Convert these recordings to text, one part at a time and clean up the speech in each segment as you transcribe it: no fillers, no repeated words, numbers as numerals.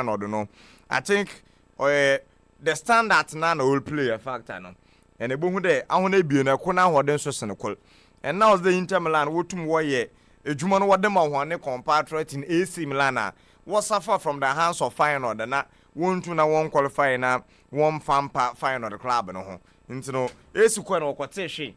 no. I think the standard now will play a factor no. And the boom there, I want to be in a corner or then so cynical. And now the Inter Milan, what to warrior, a Juman what them one compatriot in AC Milan, what suffer from the hands of Feyenoord, and that one to now one qualify now, one fan part Feyenoord club no. Into no AC Quano quotation.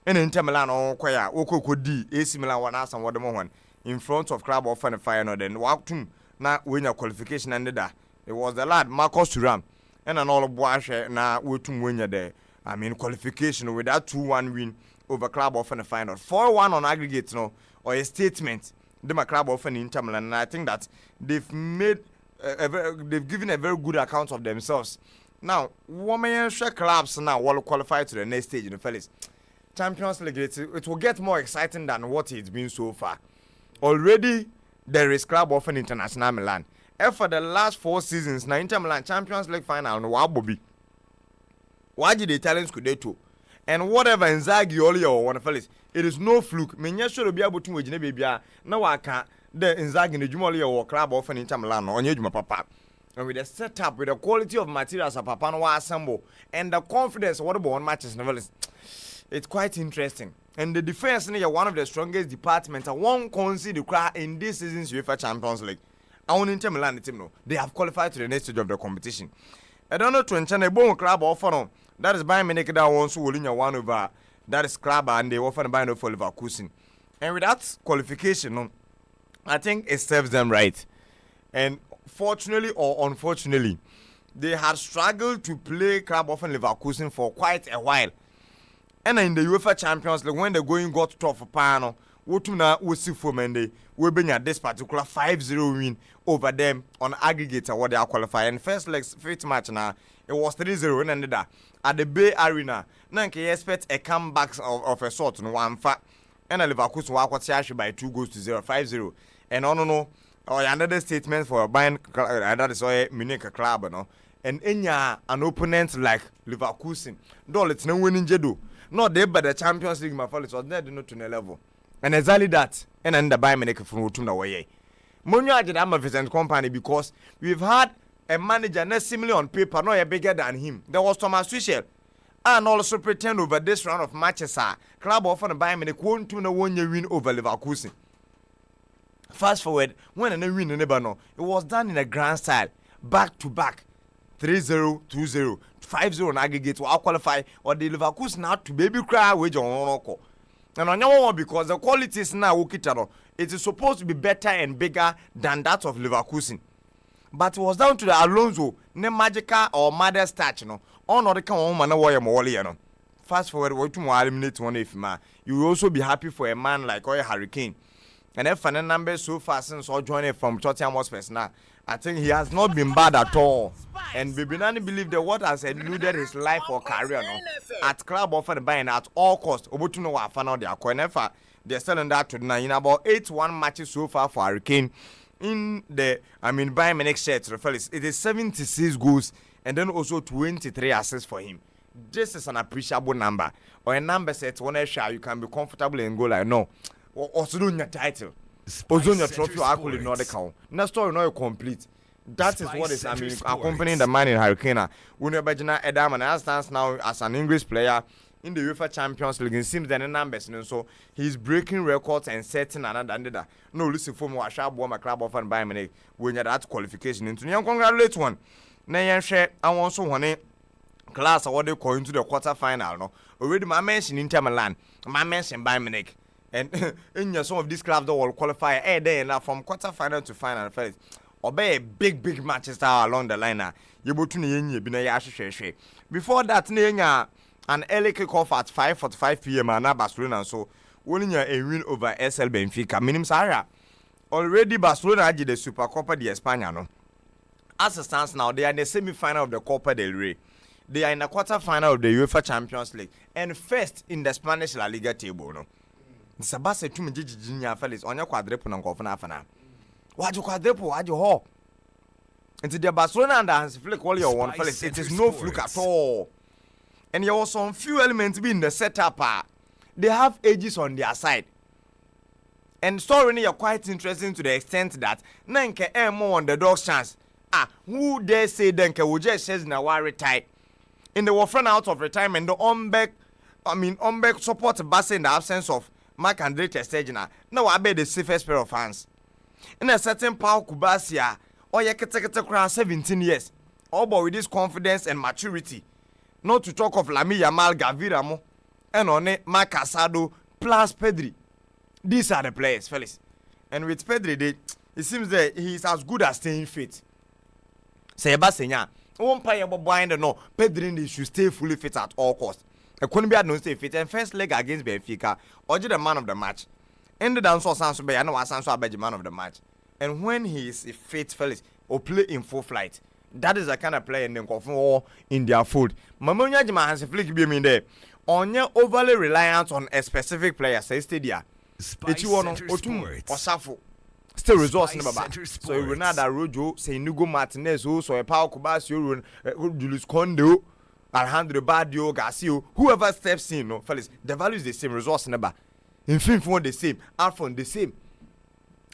And Inter Milan or Quaya, Oko could D, AC Milan one ass and what the one in front of club of Feyenoord and walk to now win your qualification ended that. It was the lad Marcus Thuram and an all of Boache now we to win there. I mean qualification with that 2-1 win over club of Feyenoord. 4-1 on aggregate no or a statement. The club of Inter Milan, and I think that they've made they've given a very good account of themselves. Now, women share clubs now will qualify to the next stage in the fellas. Champions League it will get more exciting than what it's been so far. Already there is club of International Milan. And for the last 4 seasons, now Inter Milan Champions League final no Wabobi. Why did the Italians could they too? And whatever Inzaghi or one fellas, it is no fluke. Me sure be able to win baby. Now I can't the Inzaghi the Jumoli or club of Inter Milan on your papa. And with the setup, with the quality of materials a papa no assemble and the confidence what about on matches novels, it's quite interesting. And the defense is one of the strongest departments. I won't concede the cry in this season's UEFA Champions League. I want Inter Milan the team no. They have qualified to the next stage of the competition. I don't know to enchant a bone club offer no. That is Bayern Munich that wants to win your 1 over. That is club and they offer Bayern for Leverkusen. And with that qualification, no, I think it serves them right. And fortunately or unfortunately, they had struggled to play club of Leverkusen for quite a while. And in the UEFA Champions League, when the going got tough for Pano, Wotuna Wosi Fomende, we bring at this particular 5-0 win over them on aggregate what they are qualifying. First leg's fifth match now, it was 3-0 and ended that at the Bay Arena. Now you expect a comeback of a sort no one fact. And a Leverkusen were by 2-0, 5-0. And no. Or another statement for Bayern, that is why Munich club, no. And Enya an opponent like Leverkusen, though it's no winning Jedo. Not there, but the Champions League, my fellows, was there not to the level. And exactly that, and then the Bayern Munich from Rotunda way. Monyo did am a Vincent company because we've had a manager not similarly on paper, no bigger than him. There was Thomas Tuchel, and also pretend over this round of matches, club of Bayern Munich won't to no 1 year win over Leverkusen. Fast forward, when they win in Lebanon, it was done in a grand style, back to back, 3-0, 2-0, 5-0 on aggregate to qualify, or the Leverkusen now to baby cry wage on Onoko. And on your one because the quality is now it is supposed to be better and bigger than that of Leverkusen. But it was down to the Alonso, ne magical or mother touch, no, on or the come on no. Fast forward, what to eliminate one if man, you will also be happy for a man like Oya Hurricane. And if final numbers so far since all joining from Tottenham Hotspur now, I think he has not been bad at all. And Bibinani believe that what has eluded his life or career no, at club offered Bayern at all costs. Obotuno wa found out their coin. They're selling that to in about 8-1 matches so far for Hurricane. In the Bayern Munich shirt, it is 76 goals and then also 23 assists for him. This is an appreciable number. Or a number set one share you can be comfortable in goal like no. Also doing your title. Also your trophy actually not the count. That story not complete. That is what is accompanying the man in Hurricane. When you're Bajana Adam and stands now as an English player in the UEFA Champions League, it seems that the numbers, so he's breaking records and setting another. No, listen for me, I shall my club of Bayern Munich when you're that qualification into you. Congratulate one. Now, share I want so one class what they call into the quarter final. No, already my mention Inter Milan, my mention Bayern Munich. And in some of these clubs that will qualify day now from quarter final to final first. Obey big matches along the line. You go to before that, an early kickoff at 5:45 p.m. and Barcelona so winning a win over SL Benfica. Minim Sarah. Already Barcelona did the Supercopa de España. No? As it stands now, they are in the semi-final of the Copa del Rey. They are in the quarter final of the UEFA Champions League and first in the Spanish La Liga table. No? Sabase tu me jijinya fellas on your quadruple na nkofo na afana. Waju quadruple waju ho. Into the Barcelona and Hans Flick all your one fellas it is no fluke at all. And there was some few elements be in the setup. They have ages on their side. And story is quite interesting to the extent that Nanke more on the dog's chance. who dare say then ke woje says na wa retire in the friend out of retirement the Umbeck support Barca in the absence of Marc-Andre ter Stegen na wa be the safest pair of hands in a certain Paul Kubasia or ye kete 17 years all but with this confidence and maturity not to talk of Lamine Yamal, Gavi Ramo and on Marc Casado plus Pedri. These are the players, fellas. And with Pedri, it seems that he is as good as staying fit. Say Basenya, one player behind no Pedri should stay fully fit at all costs. A Colombia no stay fit and first leg against Benfica, or the man of the match. Ended down so Sanso Bay, I know Sanso Bay the man of the match. And when he is fit, fellas, or play in full flight, that is the kind of player in the in their fold. Mamonya Jima has a flick beam in there. On your overly reliant on a specific player, say Stadia. It's you on Osafo. Still resource in Baba. So Renata Rojo, say Nugo Martinez, so a Pau Kubasio, Julius Kondo, Alejandro Badio, Garcia, whoever steps in, no, fellas, the value is the same, resource number. In film phone the same, iPhone the same.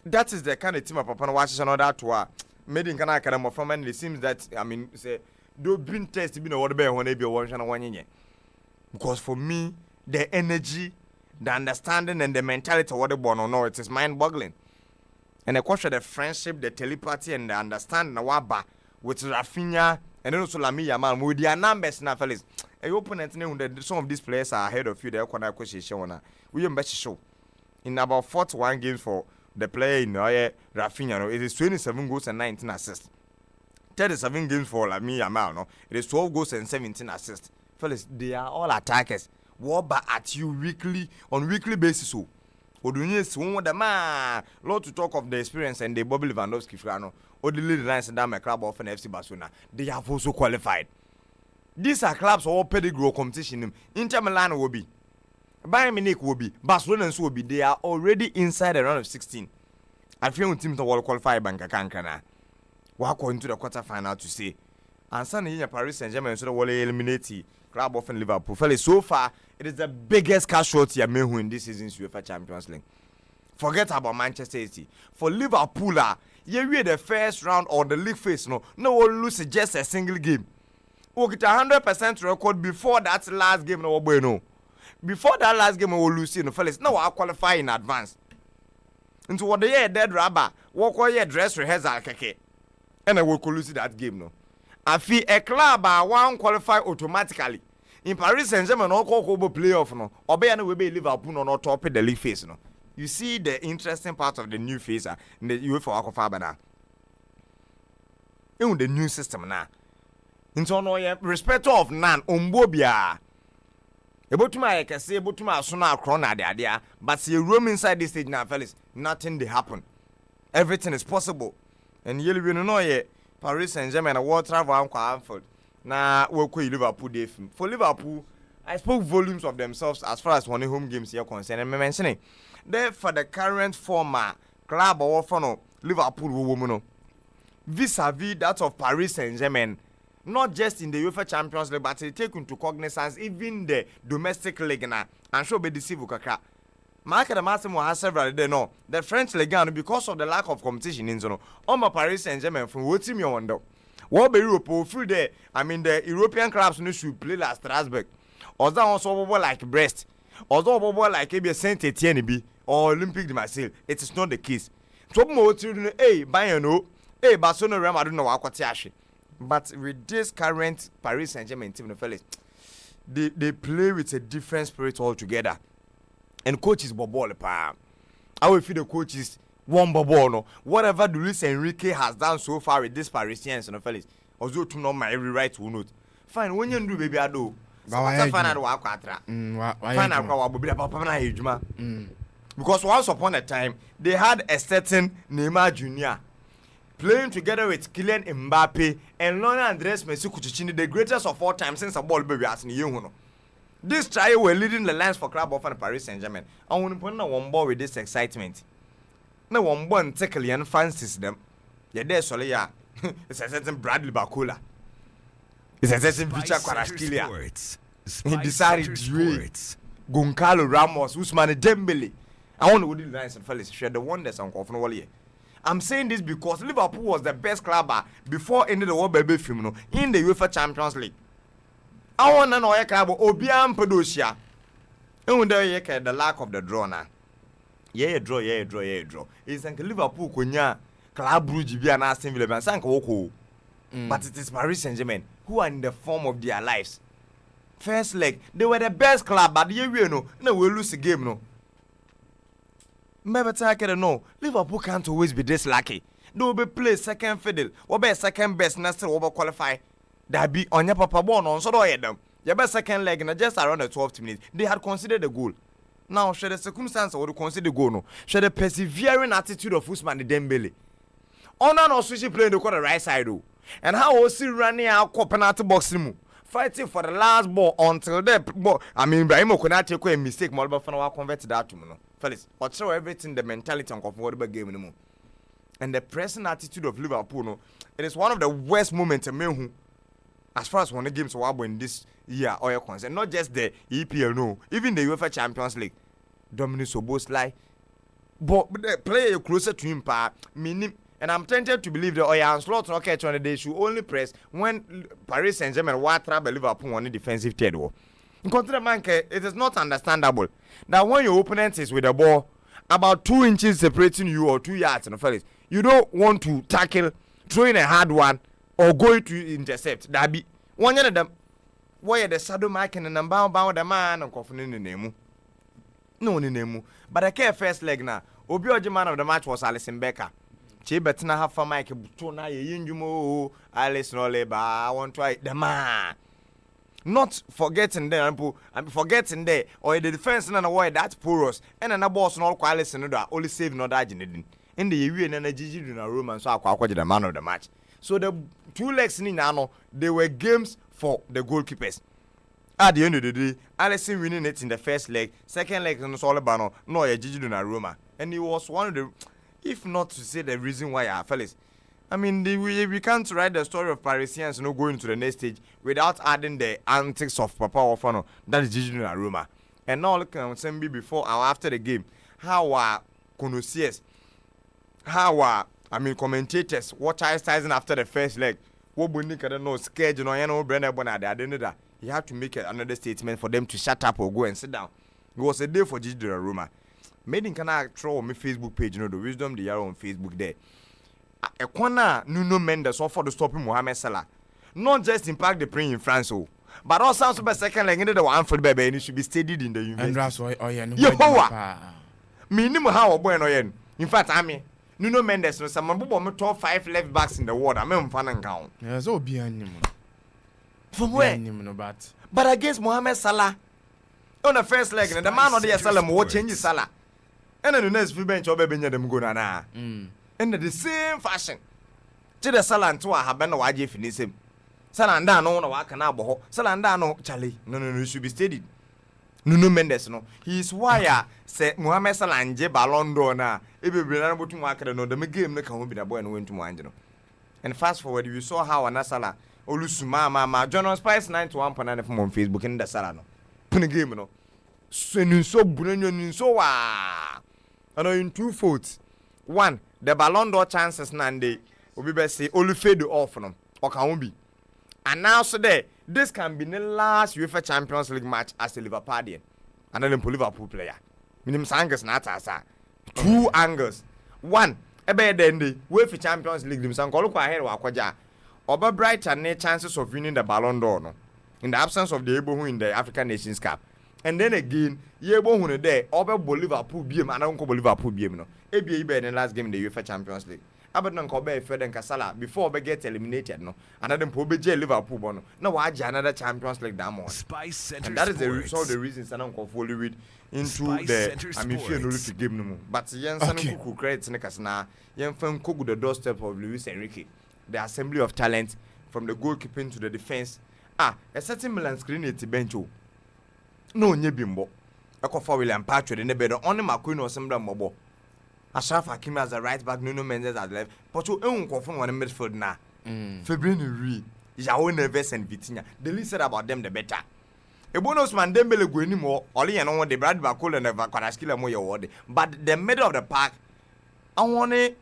That is the kind of team of Papa watches and all that to made in Canada Academy from, and it seems that say do bring test to be no bear when they be one year. Because for me, the energy, the understanding, and the mentality of what they born or no, it is mind-boggling. And the question, the friendship, the telepathy, and the understanding waba with Rafinha and then also Lamine Yamal with their numbers now, fellas. A opponent know that some of these players are ahead of you. They're going to question show. We best show in about 41 games for the player in Rafinha. No, it is 27 goals and 19 assists. 37 games for Lamine Yamal. No, it is 12 goals and 17 assists. Fellas, they are all attackers. War at you on weekly basis. So, Odunye one the man. Lord to talk of the experience and the Bobby Lewandowski Frano or the lead lines and the club of an FC Barcelona. They have also qualified. These are clubs all pedigree competition. Inter Milan will be, Bayern Munich will be, Barcelona will be. They are already inside the round of 16. I feel team to will qualify Banka Kankana. Walk into the quarterfinal to say, and Sunday in Paris Saint-Germain so will eliminate club of Liverpool. Fellas, so far it is the biggest casualty I may win this season's UEFA Champions League. Forget about Manchester City. For Liverpool, you read the first round or the league phase, no one lose just a single game. We get 100% record before that last game. No, bueno. Before that last game, we will lose. No, fellas, now I qualify in advance. Into what the year dead rubber, walk or year dress rehearsal, keke, and I will lose that game. No, I feel a club won't qualify automatically. In Paris Saint-Germain, no call playoff no. Obey and we be Liverpool no top of the league phase no. You see the interesting part of the new phase in the UEFA Aquafaba now. In the new system now. Into no respect of none umbobia. About to my can say about to my sooner crona there, but see room inside this stage now, fellas. Nothing they happen. Everything is possible. And you will know ye Paris Saint-Germain will travel Anfield. Now we'll call Liverpool day for Liverpool. I spoke volumes of themselves as far as one home games here concerned. And mentioning there for the current former club or for Liverpool woman vis-a-vis that of Paris Saint-Germain. Not just in the UEFA Champions League, but they take into cognizance even the domestic league now. And show be deceive Kaka. Mark the Massimo has several they know. The French league because of the lack of competition in zone. All my Paris Saint-Germain from what team you wonder. What be Europe through there? I mean the European clubs should play like Strasbourg. Or that also like Brest. Or that like maybe Saint Etienne or Olympique de Marseille. It is not the case. So more children, Bayern no, Barcelona Real Madrid no wakwatiashi. But with this current Paris Saint-Germain team, they play with a different spirit altogether. And coach is Bobol. I will feel the coach is one Bobol. No. Whatever Luis Enrique has done so far with this Parisians, although to know my every right will not. Fine, when you do, baby, I do. Because once upon a time, they had a certain Neymar Jr. playing together with Kylian Mbappe and Lionel Andres Messi Kuchichini, the greatest of all time since a ball baby as you. This trio were leading the lines for club of Paris Saint-Germain. And when you put on board with this excitement, no one born tickly and fancies them. Yeah, there's Solia. It's a certain Bradley Bakula. It's a certain Victor Kvaratskhelia. He decided Goncalo Ramos, Ousmane Dembele. I want to do the lines and fellas share the wonders on Kofno Wally. I'm saying this because Liverpool was the best club before ending the World Baby film in the UEFA Champions League. I want to know a club Obiam Pedosia. And the lack of the draw now. Yeah, draw. It's like Liverpool kunya Club Brugge be an Aston Villa and Sank Woko. But it is Paris Saint-Germain who are in the form of their lives. First leg, they were the best club, but you know, no, we'll lose the game, no. Maybe I can know. Liverpool can't always be this lucky. They will be play second fiddle, or be second best, and still over qualify. That be on your papa born on so do them. Your best second leg in just around the 12th minute. They had considered the goal. Now, should the circumstance or consider the goal, no? Should the persevering attitude of Ousmane Dembele? On and switch playing the right side, though. And how was he running out penalty boxing? Fighting for the last ball until the ball. I mean, Brahim could not take a mistake. Molba Fanawa converted that to me. Fellas, or show everything the mentality on comfortable game anymore. And the pressing attitude of Liverpool, no, it is one of the worst moments in me as far as one of the games were in this year or your concern. Not just the EPL, no, even the UEFA Champions League. Dominic Soboslai, but the player closer to him, meaning. And I'm tempted to believe that Oya Slot Rocket on the day should only press when Paris Saint-Germain want trouble Liverpool on the defensive third wall. In contrast, it is not understandable that when your opponent is with the ball about 2 inches separating you or 2 yards in the first, you don't want to tackle, throw in a hard one, or go to intercept. That be one of them. Why the shadow marking and bound the man and coughing in the name? No, name. But I care first leg now. Obi man of the match was Alisson Becker. Betina have for Mike Butona, Yinjumo, Alice Noleba. I want to eat the man. Not forgetting them, I'm forgetting there, or the defense and away that porous, and an boss no quality and only save no dodging in the year and energy in a room and so I quite the man of the match. So the 2 legs in Nano, they were games for the goalkeepers. At the end of the day, Alisson winning it in the first leg, second leg on the Solabano, no a Gigi Donnarumma, and he was one of the. If not to say the reason why fellas. I mean, we can't write the story of Parisians going to the next stage without adding the antics of Papa Ofano. That is Gigi Donnarumma. And now look at Sembi before or after the game. How are connoisseurs, commentators, what chastising after the first leg. What Bunik I don't know, scared, Brenner Bonada, he had to make another statement for them to shut up or go and sit down. It was a day for Gigi Donnarumma. Made in Canada throw on my Facebook page, the wisdom they are on Facebook there. A corner Nuno Mendes offered to stop Mohamed Salah. Not just impact the play in France, but also super second leg into the one for the baby and it should be studied in the university. And that's why minimum how boy no yen. In fact, I mean Nuno Mendes no some top 5 left backs in the world. I'm fan and count. Yeah, so behind from where? But against Mohamed Salah on the first leg, and the man on the Salah will change Salah. And then the next few bench over being them go na. In the same fashion. Chida Salah and Tua have been a wide finish him. Salah and no no Wakanabo. Salah and no Charlie. No, it should be steady. Nuno Mendes no. He is why said Mohamed Salah and BALON d'Or na. If you be able to work no the game no can be the boy and went to Manjano. And fast forward, you saw how Anasala Olusuma Mama John Spice 9-1.9 from on Facebook in the Salah no. Put the game no. So Brunyon so and in 2 faults. 1, the BALON d'Or chances nande will be say only fade off no or can be. And now so there, this can be the last UEFA Champions League match as a Liverpoolian. And then Liverpool player. Minimum angles not as 2 angles. 1, ebe then the UEFA Champions League dim san kolo kwa here wa kwaja. Oba Brighton ne chances of winning the BALON d'Or no. In the absence of the able who in the African Nations Cup. And then again, Yebo who there, over Liverpool BM and Uncle Liverpool BM no. Ebi in the last game in the UEFA Champions League. Abadan Kobe Fred and Salah before they get eliminated no. And then Pobe Liverpool bono. Now watch another Champions League that more. And that is the reason Sanam fully read into Spice the I mean fear no to game no more. But Yen Sanam Kuku credits Nekasna, Yen Fem Kuku the doorstep of Luis Enrique. The assembly of talent from the goalkeeping to the defense. A certain Milan screen at bencho. No nyebimbo. Ekofa William Patrick in the bed only McQueen or Sembra Mobo. Ashraf Hakimi as a right back, Nuno Mendes as left. But you own confirm on the midfield now. February, Jao Neves and Vitinha. The least said about them the better. A bonus man Dembele go anymore. Only and on the Brad Bakul and the Vakaraskila Moya word. But the middle of the park, I want it.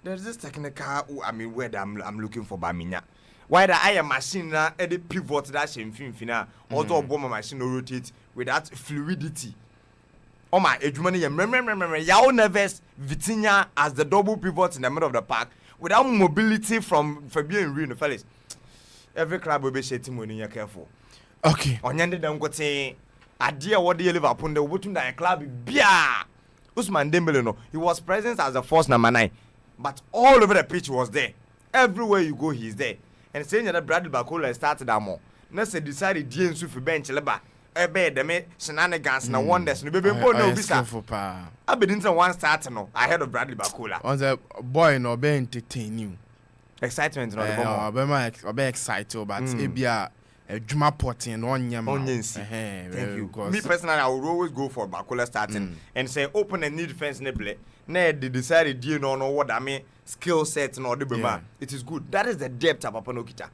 there's this technical word I'm looking for Baminya. Why the I machine na the pivot that same fin also bomb machine rotate with that fluidity. Oh my, Ejumani, remember, Yao Neves, Vitinha as the double pivot in the middle of the park without mobility from Fabian Reno, fellas. Every club will be shitting when you're careful. Okay. On yonder them got say, idea what the Liverpool the wouldn't that club bia. Usman Dembele no, he was present as the first number 9, but all over the pitch was there. Everywhere you go, he's there. And saying that Bradley Bacola started that more. Nessa decided James Sufi bench leba. Ebe de me shenanigans na wonders no bebe bo no bisa. I didn't one start no ahead of Bradley Bacola. On the boy no be entertain you. Excitement no the bomb. Be excited but ebia adwuma potting no onyam. Thank you. Me personally I would always go for Bacola starting and say open and need defense neble. Na they decided you know what I mean skill set no the bema. It is good. That is the depth of Papa Nokita.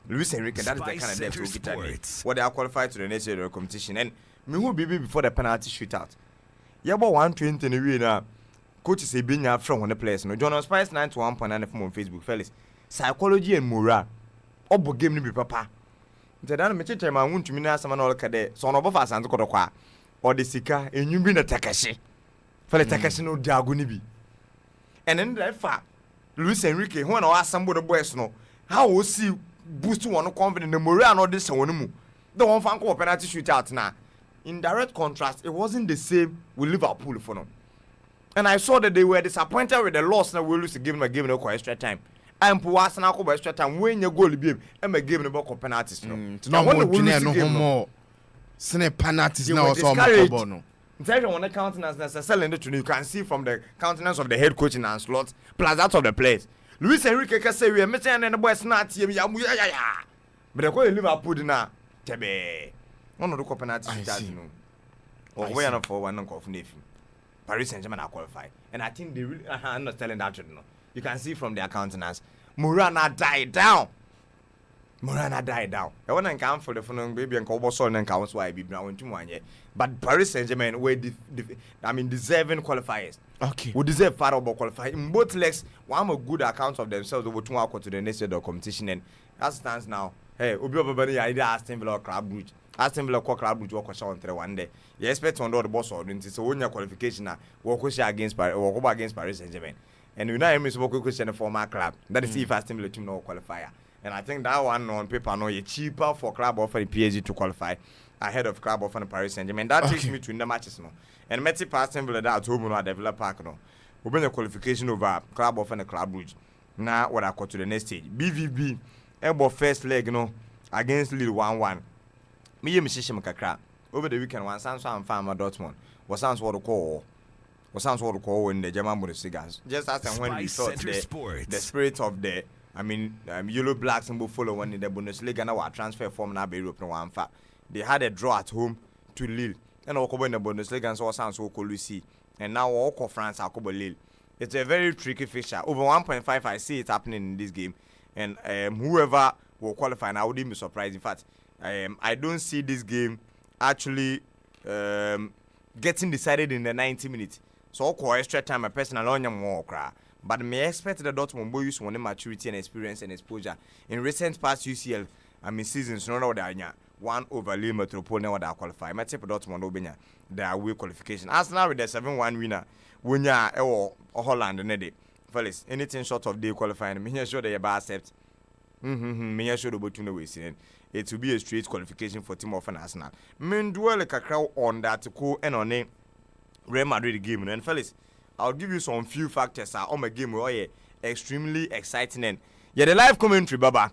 Luis Enrique, that is the kind of depth we get. What they are qualified to the next year competition. And me who be before the penalty shootout. Yeah, about 120 in the way now. Coach is a being out from one of the players. No, John Spice 91.9 from on Facebook, fellas. Psychology and morale. Obo game ni be papa. The done me time I want to mean some all kade. So no bofa sanzo kodokwa. Or the sika and you be the Takashi. Fele Takashi no diagoni bi. And then that fact, Luis Enrique, when I ask somebody boys no, how will see boost one confidence the morale or this one. The one fan call penalty shootout now. In direct contrast, it wasn't the same with Liverpool for them. And I saw that they were disappointed with the loss. Now we lose to give them a game no extra time. And Puas and Alcoba extra time when you goal be and a game no more penalties. No more. Sene penalties now also no. Instead on the countenance necessarily you can see from the countenance of the head coach in slot plus that of the players. Luis Enrique can say we are missing and the boys not here. But the call Liverpool now. Tebe. One of the penalties. Or we are not for one of Nathan. Paris Saint-Germain are qualified. And I think they really I'm not telling that no. You can see from their countenance. Morana died down. I want to come for the phone baby and call son and counts why be brown to 1 year. But Paris Saint-Germain were deserving qualifiers. Okay. Would deserve far about qualifying in both legs. One more good accounts of themselves over 2 hours to the next year of competition. And as stands now, hey, Obi Obabani either Aston Villa or Club Brugge. Aston Villa or Club Brugge walk on 1 day. You expect to know the boss or so when your qualification now walk against Paris or go against Paris Saint-Germain. And you know miss walk question for my club. That is if Aston Villa team no qualifier. And I think that one on paper no cheaper for club offering PSG to qualify ahead of club offering Paris Saint-Germain. That takes me to in the matches no. And Messi past Villa that at home no develop park no. We bring the qualification over club offering the Club Brugge. Now what I call to the next stage. BVB able first leg no against Lille 1-1. Me Mishishim kakra. Over the weekend one sounds and farmer Dortmund. Was sounds what to call. In the German Bundesliga. Just as when we thought the spirit of the yellow blacks and follow one in the Bundesliga now transfer form now be Europe no one fact. They had a draw at home to Lille. And all in the Bundesliga and so sounds so cool see. And now all France are Lille. It's a very tricky fixture. Over 1.5 I see it happening in this game. And whoever will qualify now wouldn't be surprised. In fact, I don't see this game actually getting decided in the 90 minutes. So I'll extra time, a personal on your more cry. But may expect the Dortmund boy use one maturity and experience and exposure. In recent past UCL, seasons, no that one over Lille Metropole now that qualify. My type of Dortmund Obenya, their away qualification. Arsenal with the 7-1 winner, when you Holland and Nede. Fellas, anything short of day qualifying, me sure they about accept. Me sure the between the ways. It will be a straight qualification for team of an Arsenal. Men dwell like a crowd on that co and on name. Real Madrid game and fellas, I'll give you some few factors on my game where extremely exciting and the live commentary baba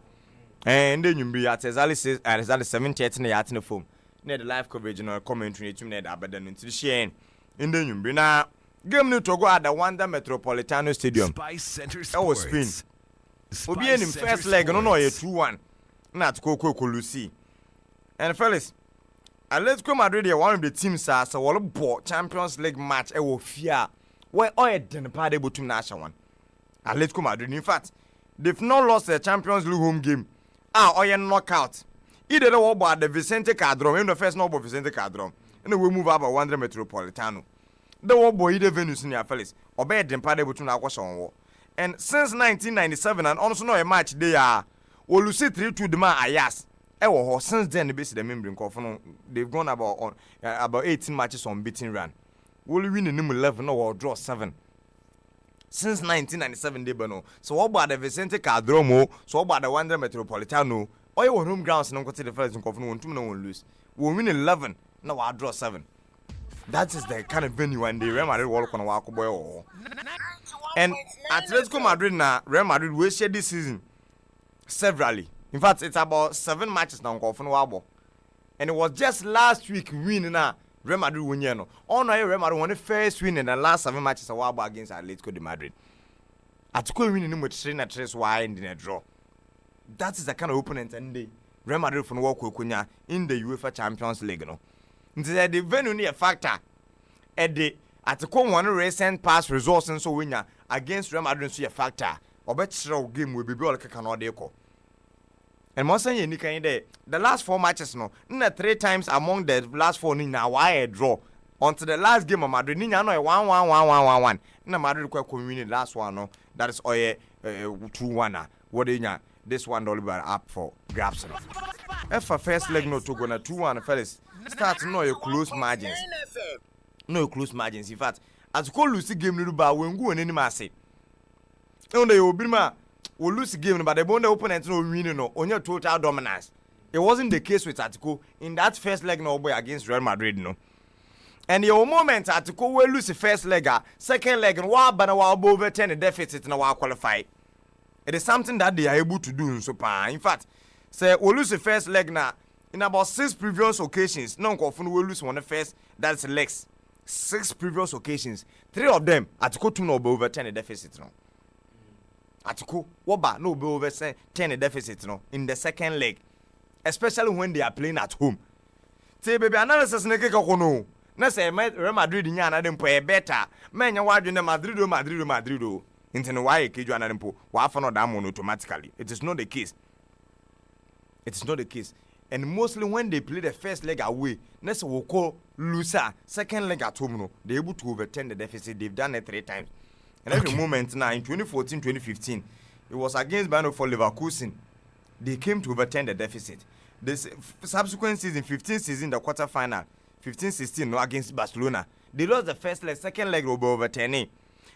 and then you be at exactly 7:30 in the phone near the live coverage and commentary to me that but then into the share and then you be now game no to go at the Wanda Metropolitano Stadium Spice Center Sports Spain Obi in first leg no 2-1 not Lucy and fellas Atletico Madrid one of the teams as a World Champions League match will fear where all the party between national one. Atletico Madrid, in fact, they've not lost a Champions League home game. Or knockout. Either the war about the Vicente Calderon, in the first noble Vicente Calderon, and we move up at Wanda Metropolitano. The war boy either Venus in your fellas, or bed the party between our question. And since 1997 and also no a match they are will lose 3-2 the man Ayas. Since then the base the member they've gone about 18 matches on beating run. Will win in 11 or draw 7. Since 1997 they bano. So what about the Vicente Cardromo, so what about the Wanda Metropolitano, or your home grounds and go to the first and confirm 2 no lose. We'll win 11, now I'll draw 7. That is the kind of venue and the Real Madrid walk on a walk boy. And Atletico Madrid now, Real Madrid will share this season severally. In fact, it's about 7 matches now for no wabo. And it was just last week winning now. Real Madrid win no. Oh no, Real Madrid won the first win in the last 7 matches a while against Atletico de Madrid. Atletico winning with 3-3 why in the draw. That is the kind of opponent and the Real Madrid from walk in the UEFA Champions League no. Into the venue near factor. At the Atletico one recent past results and so winner against Real Madrid so a factor. Or better game will be all like a and most say the last 4 matches no 3 times among the last 4 now why a draw until the last game of Madrid no 1-1 na Madrid quite win the last one no that is 2-1 what this one all up for grabs if for first leg no to go na 2-1 fellas start no close margins in fact as go lose game no ba when go any ma say no you be ma will lose the game, but the bone opponent no winning no on your total dominance. It wasn't the case with Atletico in that first leg no boy against Real Madrid no. And your moment Atletico will lose the first leg, second leg and while overturn the deficit and while qualify. It is something that they are able to do in super. In fact, say we lose the first leg now in about 6 previous occasions. No often we lose one the first that's legs. 6 previous occasions. 3 of them Atletico to no overturn the deficit no. Atletico, Woba no be over 10 deficit no in the second leg, especially when they are playing at home. Say baby analysis na keka kono. Na say Real Madrid nya na dem po e better. Menya wadwe na Madrid. Into no why keju na dem po. Wa fa no da mo automatically. It is not the case. And mostly when they play the first leg away, na say we call loser. Second leg at home no, they able to overturn the deficit. They've done it 3 times. And every moment now in 2014-2015, it was against Bayern for Leverkusen. They came to overturn the deficit. This subsequent season, 15th season, the quarterfinal, 15-16, no against Barcelona. They lost the first leg, second leg will be overturning.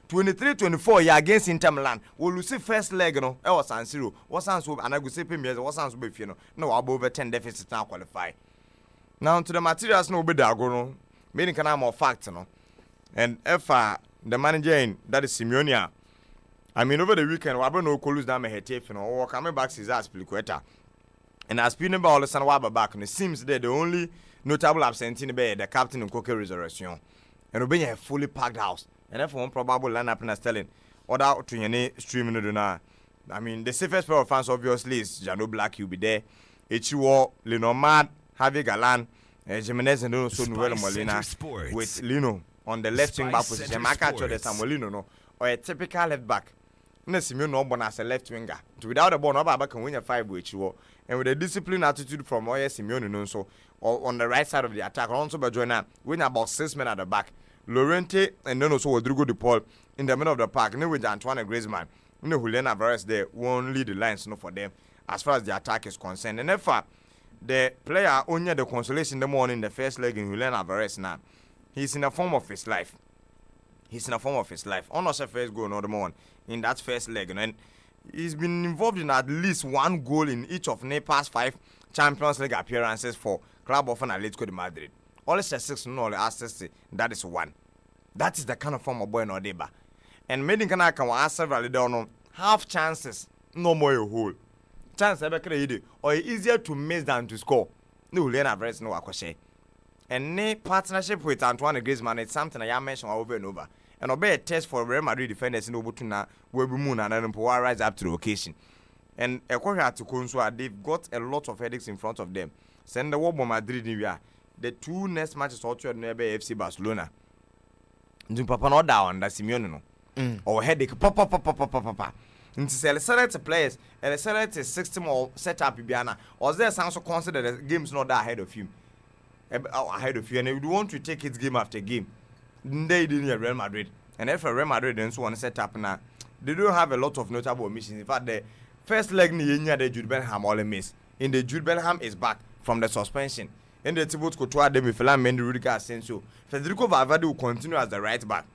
23-24, yeah, against Inter Milan. We lose the first leg, no, it was San Siro. What sounds so, and I go say Premier, what sounds so, you know, no, I'll overturn deficit now qualify. Now to the materials, no, be there, go no, meaning can I more facts, no, and if the manager in that is Simeone. I mean, over the weekend, we no lose down my head, you know, or coming back is as Piliqueta. And as Pino all the Sanwaba back, and it seems that the only notable absentee in the captain of Coque Resurrection. And we be a fully packed house. And therefore, one probable lineup in a stelling. Or that to your streaming do. I mean, the safest pair of fans obviously is Jano Black, you'll be there. Echiwo, Lenomad, Javi Galan, Jimenez, and also Noel Molina with Lino on the left wing back position. I catch the Samolino no, or a typical left back. No Simeone no born as a left winger. Without a ball, nobody can win a 5 with you. And with a disciplined attitude from Oye Simeone no so, or on the right side of the attack, also by joining win about 6 men at the back. Lorente and then also Rodrigo de Paul in the middle of the park. And then with Antoine Griezmann, Julian Alvarez there won't lead the lines no for them as far as the attack is concerned. And therefore, the player only the consolation in the morning, the first leg in Julian Alvarez now. He's in a form of his life. Almost a first goal, another one in that first leg. And he's been involved in at least 1 goal in each of the past 5 Champions League appearances for Club of Atletico de Madrid. All 6 no assists, that is 1. That is the kind of form of boy in Odeba. And many can ask several down half chances, no more a whole. Chance ever created or easier to miss than to score. No Lena Breast no Akoshe. And ne partnership with Antoine Griezmann is something I mentioned over and over. And obey a test for Real Madrid defenders in Obutuna, Webumun and Empoa rise up to the occasion. And according to Consua, they've got a lot of headaches in front of them. Send the Wobo Madrid, the 2 next matches also near FC Barcelona. Do Papa not down that Simeone no. Or headache, papa. Into select players and select a system or setup Bibiana. Or there sounds so consider the game's not that ahead of you. Ahead of you, and if you want to take it game after game, they didn't Real Madrid. And if Real Madrid then so want to set up now, they don't have a lot of notable omissions. In fact, the first leg the Jude Bellingham only missed. In the Jude Bellingham is back from the suspension. In the Thibaut Courtois, Demi-Felan, Mendy, Rudiger, Asensio. Federico Valverde will continue as the right back.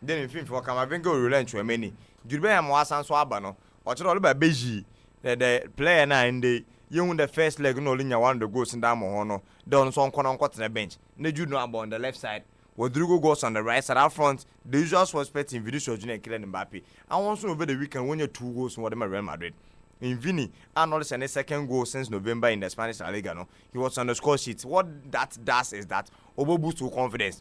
Then in film for Camavinga will relent to a many. Jude Bellingham was Sanso Abano. Watch all about Beji. The player now in the the first leg no linya one the goals in that mohono. Down so on the bench. Ne Jude no on the left side. Rodrigo goes on the right side. Out front, the usual suspect in Vinicius Junior and Kylian Mbappe. And also over the weekend when you 2 goals in whatever Real Madrid. In Vini, Arnold sent a second goal since November in the Spanish La Liga. No, he was on the score sheet. What that does is that over boost to confidence.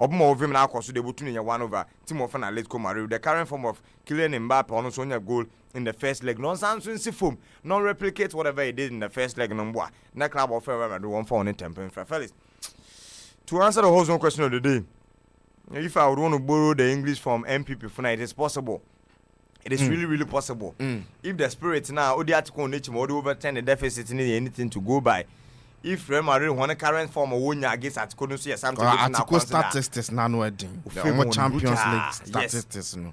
Obumo of him now cost the Butuni 1-over team of an Atletico Madrid. The current form of Kylian Mbappe on Sonia goal in the first leg. Non-sans form, non-replicate whatever he did in the first leg. No, na club of Real Madrid 1-4 in temper. Fellas, to answer the whole question of the day, if I would want to borrow the English from MPP for now, it is possible. It is really, really possible. If the spirit now, Odiatico nature, would overturn the deficit, need anything to go by. If Real Madrid want a current form of winning against Atletico, no see something. Atletico statistics now no wedding. The Champions League statistics no.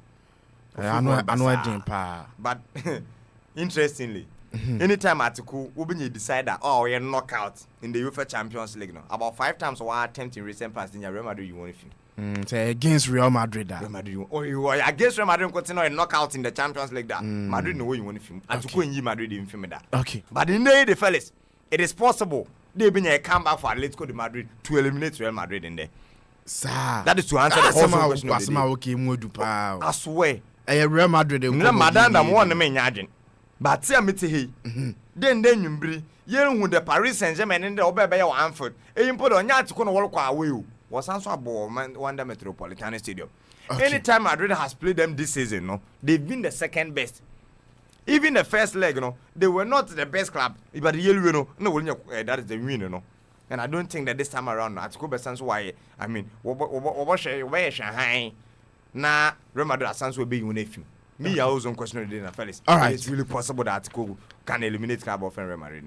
I know wedding pa. But interestingly, anytime Atletico will be decide that you're knockout in the UEFA Champions League no. About 5 times or attempt in recent past in Real Madrid you won it. Say against Real Madrid. Real Madrid. You are against Real Madrid continue a knockout in the Champions League that. Madrid no way you won it. Atletico in Madrid in film that. Okay. But in the fellas, it is possible they been a comeback for Atletico de Madrid to eliminate Real Madrid in there. Sir. That is to answer the whole question. I swear. Real Madrid. No, Madame, I'm one of the but see, I'm he. Then you bring you the Paris Saint-Germain in the Obey or Anfield. You put on Yat to walk away. Was answer ball Wanda Metropolitan Stadium. Anytime Madrid has played them this season, no, they've been the second best. Even the first leg, they were not the best club. But the yellow, that is the win, And I don't think that this time around, at Kobe Sans why, I mean, where Shanghai, now Real Madrid Sans will be unified. Me, I was on question today, fellas. All right. It's really possible that Atletico can eliminate Club of Real Madrid.